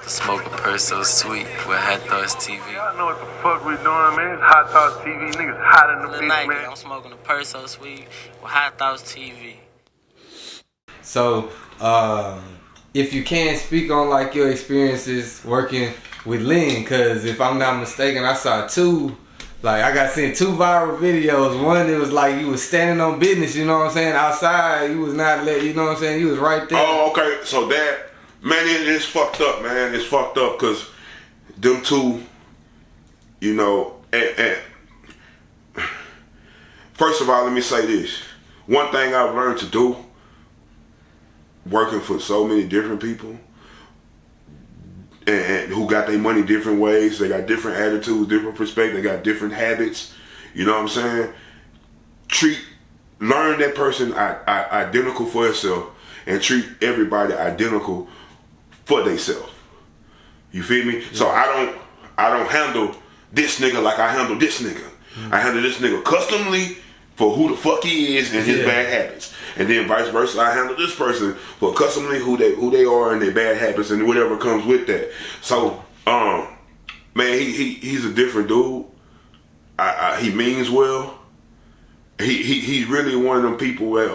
to smoke a purse so sweet with HighThoughtsTV. Y'all know what the fuck we doing, man. It's HighThoughtsTV. Niggas hot in the bitch, man. I'm smoking a purse so sweet with HighThoughtsTV. So, if you can speak on like your experiences working with Lynn, cause if I'm not mistaken, I saw two. Like I got sent two viral videos. One, it was like you was standing on business, you know what I'm saying? Outside, you was not let, you know what I'm saying? You was right there. Oh, okay. So that, man, it's fucked up, man. It's fucked up because them two, you know, and first of all, let me say this. One thing I've learned to do, working for so many different people, and who got their money different ways, they got different attitudes, different perspectives, they got different habits, you know what I'm saying? Learn that person identical for itself and treat everybody identical for themselves. You feel me? Yeah. So I don't handle this nigga like I handle this nigga. I handle this nigga customly for who the fuck he is and his bad habits. And then vice versa, I handle this person for customly who they are and their bad habits and whatever comes with that. So, man, he's a different dude. He means well. He's really one of them people that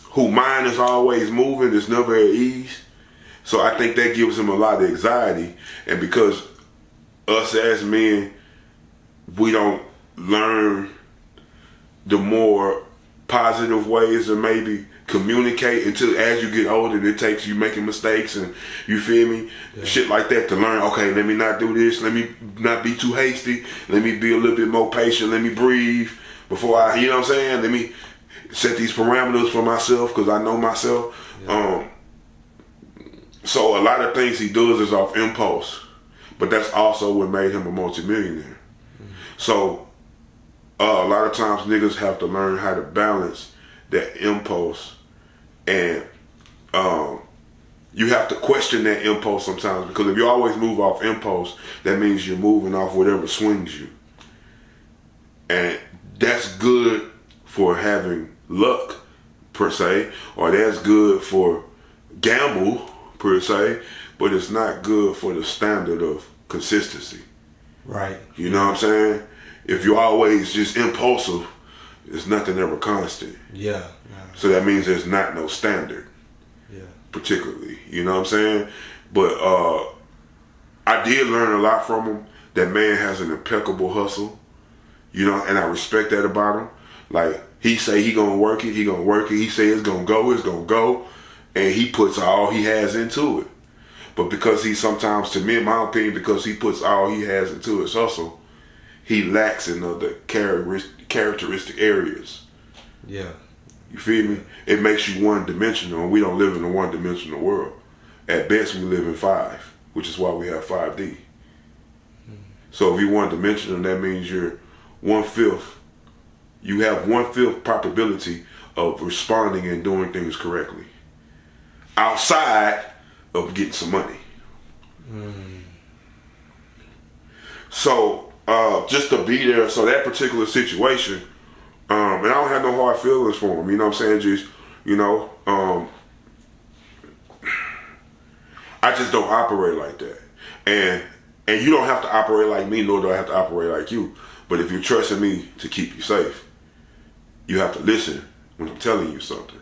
who mind is always moving, is never at ease. So I think that gives him a lot of anxiety. And because us as men, we don't learn the more positive ways to maybe communicate until as you get older, it takes you making mistakes and you feel me? Yeah. Shit like that to learn, okay, let me not do this, let me not be too hasty, let me be a little bit more patient, let me breathe before I, you know what I'm saying? Let me set these parameters for myself because I know myself. Yeah. So a lot of things he does is off impulse, but that's also what made him a multimillionaire. So a lot of times niggas have to learn how to balance that impulse, and you have to question that impulse sometimes, because if you always move off impulse, that means you're moving off whatever swings you. And that's good for having luck, per se, or that's good for gamble, per se, but it's not good for the standard of consistency. Right. You know what I'm saying? If you're always just impulsive, there's nothing ever constant. Yeah. So that means there's not no standard. Yeah. Particularly. You know what I'm saying? But I did learn a lot from him. That man has an impeccable hustle. You know, and I respect that about him. Like, he say he gonna work it, he gonna work it. He say it's gonna go. And he puts all he has into it. But because he sometimes, to me, in my opinion, because he puts all he has into his hustle, he lacks in other characteristic areas. Yeah. You feel me? It makes you one-dimensional, and we don't live in a one-dimensional world. At best, we live in 5, which is why we have 5D. So if you're one-dimensional, that means you're 1/5. You have 1/5 probability of responding and doing things correctly, outside of getting some money. So just to be there, so that particular situation, and I don't have no hard feelings for him, you know what I'm saying? Just, you know, I just don't operate like that. And you don't have to operate like me, nor do I have to operate like you. But if you're trusting me to keep you safe, you have to listen when I'm telling you something.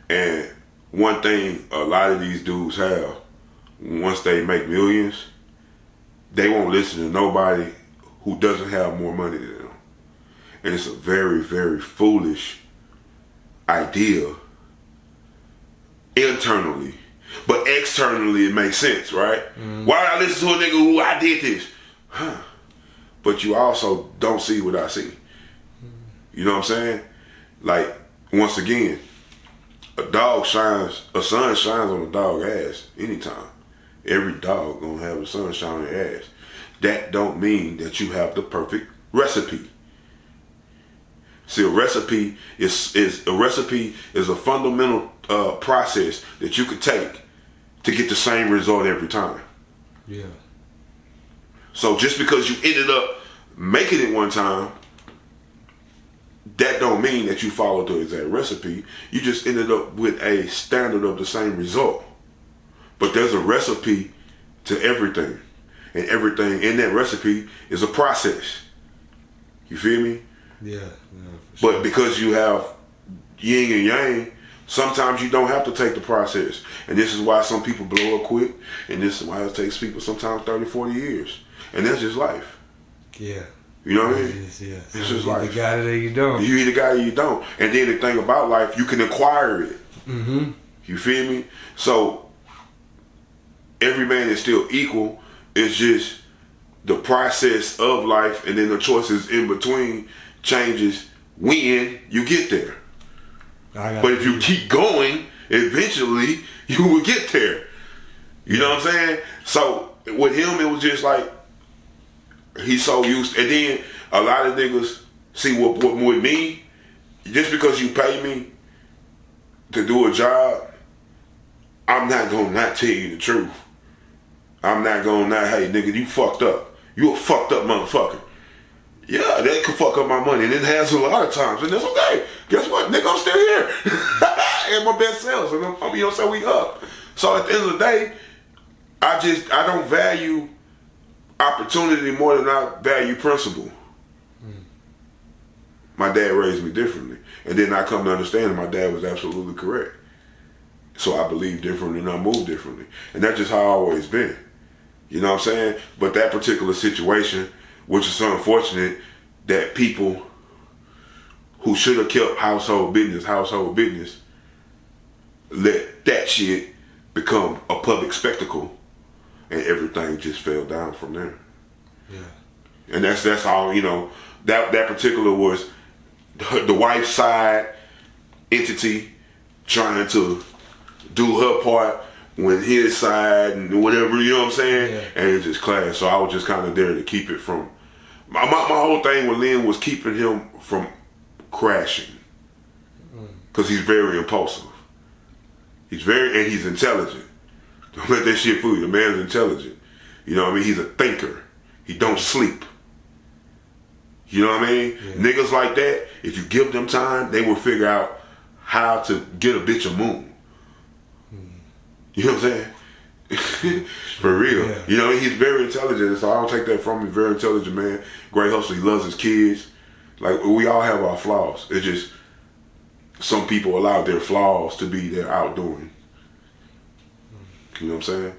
And one thing a lot of these dudes have, once they make millions, they won't listen to nobody who doesn't have more money than them. And it's a very, very foolish idea internally. But externally it makes sense, right? Why would I listen to a nigga who I did this? But you also don't see what I see. You know what I'm saying? Like, once again, a sun shines on a dog's ass anytime. Every dog gonna have a sun shine on their ass. That don't mean that you have the perfect recipe. See, a recipe is a fundamental process that you could take to get the same result every time. Yeah. So just because you ended up making it one time that don't mean that you followed the exact recipe. You just ended up with a standard of the same result. But there's a recipe to everything. And everything in that recipe is a process. You feel me? Yeah. For sure. But because you have yin and yang, sometimes you don't have to take the process. And this is why some people blow up quick. And this is why it takes people sometimes 30, 40 years. And that's just life. Yeah. You know what I mean? Yes. It's So just you life. either got it or you don't. You either got it or you don't. And then the thing about life, you can acquire it. Mm-hmm. You feel me? So every man is still equal. It's just the process of life and then the choices in between changes when you get there. But if you keep going, eventually you will get there. You know what I'm saying? So with him, it was just like he's so used. And then a lot of niggas see what with me, just because you pay me to do a job, I'm not gonna not tell you the truth. I'm not gonna not, hey nigga, you fucked up. You a fucked up motherfucker. Yeah, that could fuck up my money, and it has a lot of times, and that's okay. Guess what, nigga, I'm still here. And my best sales, and I'm, you know, so we up. So at the end of the day, I don't value opportunity more than I value principle. My dad raised me differently, and then I come to understand that my dad was absolutely correct. So I believe differently and I move differently, and that's just how I've always been. You know what I'm saying? But that particular situation, which is so unfortunate, that people who should have kept household business, let that shit become a public spectacle, and everything just fell down from there. Yeah. And that's all, you know, that particular was the wife's side entity trying to do her part when his side and whatever, you know what I'm saying? Yeah. And it just clashed. So I was just kind of there to keep it from, my whole thing with Lynn was keeping him from crashing. Because he's very impulsive. He's intelligent. Don't let that shit fool you. The man's intelligent. You know what I mean? He's a thinker. He don't sleep. You know what I mean? Yeah. Niggas like that, if you give them time, they will figure out how to get a bitch a moon. You know what I'm saying? For real. Yeah. You know, he's very intelligent, so I don't take that from him. Very intelligent man. Great hustler. He loves his kids. Like, we all have our flaws. It's just some people allow their flaws to be their outdoing. You know what I'm saying?